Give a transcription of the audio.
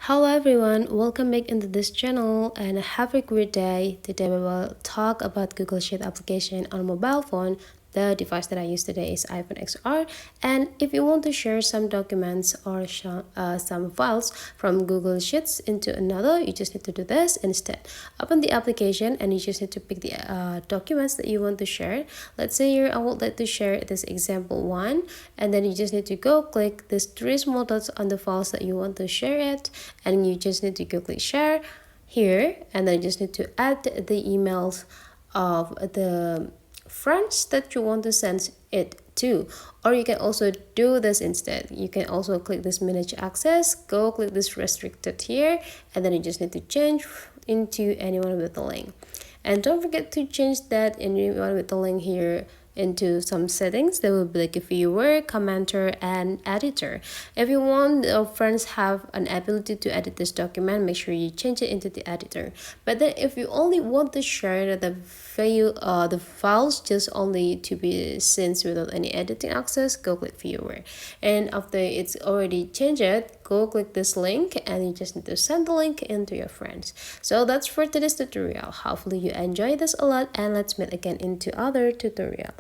Hello everyone, welcome back into this channel and have a great day. Today we will talk about Google Sheet application on mobile phone. The device that I use today is iPhone XR, and if you want to share some documents or some files from Google Sheets into another, you just need to do this instead. Open the application and you just need to pick the documents that you want to share. Let's say here I would like to share this example one, and then you just need to go click these three small dots on the files that you want to share it, and you just need to go click share here, and then you just need to add the emails of the friends that you want to send it to. Or you can also do this instead. You can also click this manage access, go click this restricted here, and then you just need to change into anyone with the link. And don't forget to change that anyone with the link here into some settings. There will be like a viewer, commenter, and editor. If you want your friends have an ability to edit this document, make sure you change it into the editor. But then if you only want to share the files just only to be seen without any editing access, go click viewer. And after it's already changed, go click this link and you just need to send the link into your friends. So that's for today's tutorial. Hopefully you enjoy this a lot, and let's meet again into other tutorial.